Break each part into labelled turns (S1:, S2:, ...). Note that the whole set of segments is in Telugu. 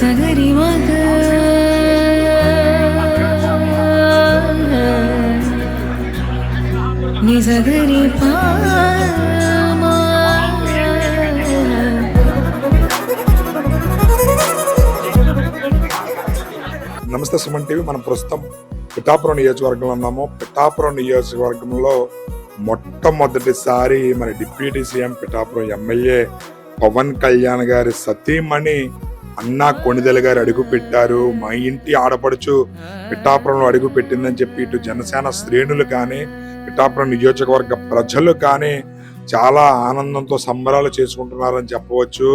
S1: సగరి మగ నిజగరి పా
S2: నమస్తే సుమన్ టీవీ. మనం ప్రస్తుతం పిఠాపురం నియోజకవర్గంలో ఉన్నాము. పిఠాపురం నియోజకవర్గంలో మొట్టమొదటిసారి మన deputy CM Pithapuram MLA Pawan Kalyan గారి సతీమణి అన్నా కొణిదెల గారు అడుగు పెట్టారు. మా ఇంటి ఆడపడుచు పిఠాపురంలో అడుగు పెట్టిందని చెప్పి ఇటు జనసేన శ్రేణులు కానీ పిఠాపురం నియోజకవర్గ ప్రజలు కానీ చాలా ఆనందంతో సంబరాలు చేసుకుంటున్నారని చెప్పవచ్చు.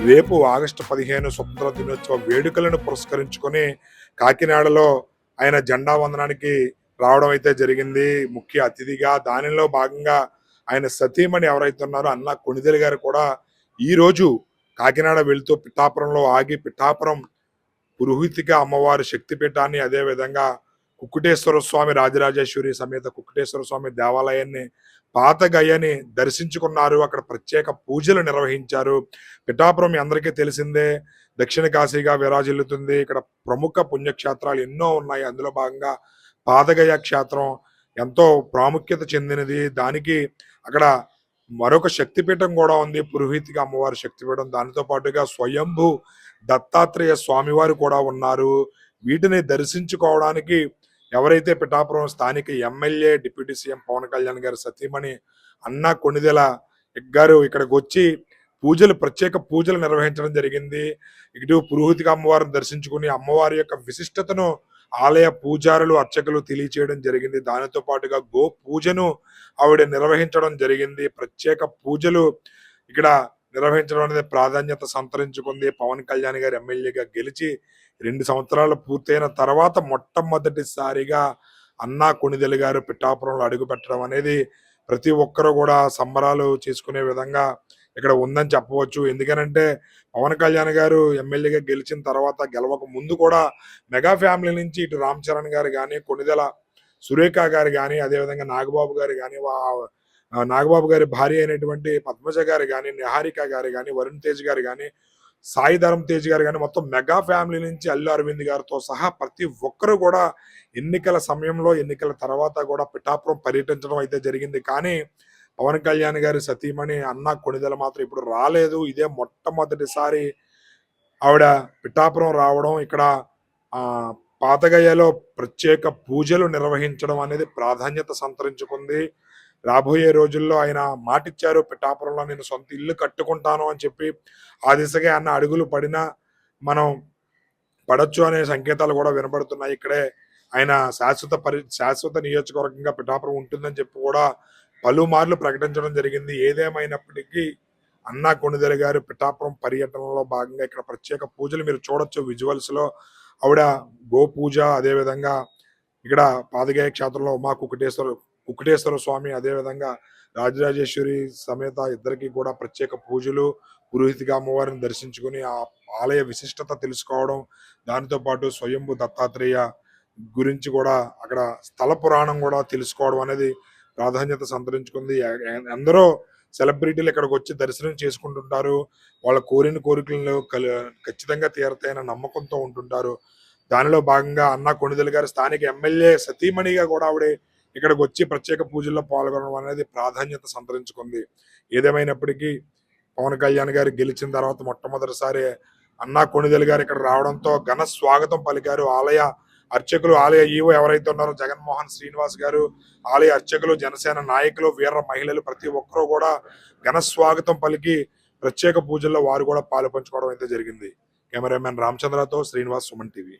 S2: రేపు ఆగస్టు 15 స్వతంత్ర దినోత్సవ వేడుకలను పురస్కరించుకొని కాకినాడలో ఆయన జెండా వందనానికి రావడం అయితే జరిగింది ముఖ్య అతిథిగా. దానిలో భాగంగా ఆయన సతీమణి ఎవరైతే ఉన్నారో అన్నా కొణిదెల గారు కూడా ఈ రోజు కాకినాడ వెళుతూ పిఠాపురంలో ఆగి పిఠాపురం పురోహితిక అమ్మవారి శక్తిపీఠాన్ని, అదే విధంగా కుక్కుటేశ్వర స్వామి రాజరాజేశ్వరి సమేత కుక్కుటేశ్వర స్వామి దేవాలయాన్ని, పాత గయ్యని దర్శించుకున్నారు. అక్కడ ప్రత్యేక పూజలు నిర్వహించారు. పిఠాపురం మీ అందరికీ తెలిసిందే, దక్షిణ కాశీగా విరాజిల్లుతుంది. ఇక్కడ ప్రముఖ పుణ్యక్షేత్రాలు ఎన్నో ఉన్నాయి. అందులో భాగంగా పాతగయ క్షేత్రం ఎంతో ప్రాముఖ్యత చెందినది. దానికి అక్కడ మరొక శక్తిపీఠం కూడా ఉంది, పురోహితిక అమ్మవారి శక్తిపీఠం. దానితో పాటుగా స్వయంభూ దత్తాత్రేయ స్వామివారు కూడా ఉన్నారు. వీటిని దర్శించుకోవడానికి ఎవరైతే పిఠాపురం స్థానిక MLA deputy CM Pawan Kalyan గారి సతీమణి అన్నా కొణిదెల గారు ఇక్కడికి వచ్చి ప్రత్యేక పూజలు నిర్వహించడం జరిగింది. ఇటు పురోహితిక అమ్మవారిని దర్శించుకుని అమ్మవారి యొక్క విశిష్టతను ఆలయ పూజారులు అర్చకులు తెలియచేయడం జరిగింది. దానితో పాటుగా గో పూజను ఆవిడ నిర్వహించడం జరిగింది. ప్రత్యేక పూజలు ఇక్కడ నిర్వహించడం అనేది ప్రాధాన్యత సంతరించుకుంది. పవన్ కళ్యాణ్ గారు ఎమ్మెల్యేగా గెలిచి 2 సంవత్సరాలు పూర్తయిన తర్వాత మొట్టమొదటిసారిగా అన్నా కొణిదెల గారు పిఠాపురంలో అడుగు పెట్టడం అనేది ప్రతి ఒక్కరూ కూడా సంబరాలు చేసుకునే విధంగా ఇక్కడ ఉందని చెప్పవచ్చు. ఎందుకనంటే పవన్ కళ్యాణ్ గారు ఎమ్మెల్యేగా గెలిచిన తర్వాత గెలవక ముందు కూడా మెగా ఫ్యామిలీ నుంచి ఇటు రామ్ చరణ్ గారు కానీ, కొణిదెల సురేఖ గారు కానీ, అదేవిధంగా నాగబాబు గారు కానీ, నాగబాబు గారి భార్య అయినటువంటి పద్మజ గారు కానీ, నిహారిక గారు కానీ, వరుణ్ తేజ్ గారు కానీ, సాయి ధరమ్ తేజ్ గారు కానీ, మొత్తం మెగా ఫ్యామిలీ నుంచి అల్లు అరవింద్ గారితో సహా ప్రతి ఒక్కరు కూడా ఎన్నికల సమయంలో ఎన్నికల తర్వాత కూడా పిఠాపురం పర్యటించడం అయితే జరిగింది. కానీ పవన్ కళ్యాణ్ గారి సతీమణి అన్నా కొణిదెల మాత్రం ఇప్పుడు రాలేదు. ఇదే మొట్టమొదటిసారి ఆవిడ పిఠాపురం రావడం, ఇక్కడ పాతగయ్యలో ప్రత్యేక పూజలు నిర్వహించడం అనేది ప్రాధాన్యత సంతరించుకుంది. రాబోయే రోజుల్లో ఆయన మాటిచ్చారు, పిఠాపురంలో నేను సొంత ఇల్లు కట్టుకుంటాను అని చెప్పి. ఆ దిశగా అన్న అడుగులు పడినా మనం పడొచ్చు అనే సంకేతాలు కూడా వినబడుతున్నాయి. ఇక్కడే ఆయన శాశ్వత నియోజకవర్గంగా పిఠాపురం ఉంటుందని చెప్పి కూడా పలుమార్లు ప్రకటించడం జరిగింది. ఏదేమైనప్పటికీ అన్నా కొణిదెల గారు పిఠాపురం పర్యటనలో భాగంగా ఇక్కడ ప్రత్యేక పూజలు మీరు చూడొచ్చు విజువల్స్ లో. ఆవిడ గో పూజ, అదేవిధంగా ఇక్కడ పాదగయ క్షేత్రంలో ఉమా కుక్కుటేశ్వర స్వామి, అదేవిధంగా రాజరాజేశ్వరి సమేత ఇద్దరికి కూడా ప్రత్యేక పూజలు, పురోహితిక అమ్మవారిని దర్శించుకుని ఆ ఆలయ విశిష్టత తెలుసుకోవడం, దానితో పాటు స్వయంభూ దత్తాత్రేయ గురించి కూడా అక్కడ స్థల పురాణం కూడా తెలుసుకోవడం అనేది ప్రాధాన్యత సంతరించుకుంది. ఎందరో సెలబ్రిటీలు ఇక్కడికి వచ్చి దర్శనం చేసుకుంటుంటారు. వాళ్ళ కోరిన కోరికలను ఖచ్చితంగా తీరతాయన్న నమ్మకంతో ఉంటుంటారు. దానిలో భాగంగా అన్నా కొణిదెల గారు స్థానిక ఎమ్మెల్యే సతీమణిగా కూడా ఆవిడ ఇక్కడికి వచ్చి ప్రత్యేక పూజల్లో పాల్గొనడం అనేది ప్రాధాన్యత సంతరించుకుంది. ఏదేమైనప్పటికీ పవన్ కళ్యాణ్ గారు గెలిచిన తర్వాత మొట్టమొదటిసారి అన్నా కొణిదెల గారు ఇక్కడ రావడంతో ఘన స్వాగతం పలికారు. ఆలయ అర్చకులు, ఆలయ ఈవో ఎవరైతే ఉన్నారో జగన్మోహన్ శ్రీనివాస్ గారు, ఆలయ అర్చకులు, జనసేన నాయకులు, వీర మహిళలు ప్రతి ఒక్కరూ కూడా ఘన స్వాగతం పలికి ప్రత్యేక పూజల్లో వారు కూడా పాలు పంచుకోవడం అయితే జరిగింది. కెమెరామెన్ రామచంద్రతో శ్రీనివాస్, సుమన్ టీవీ.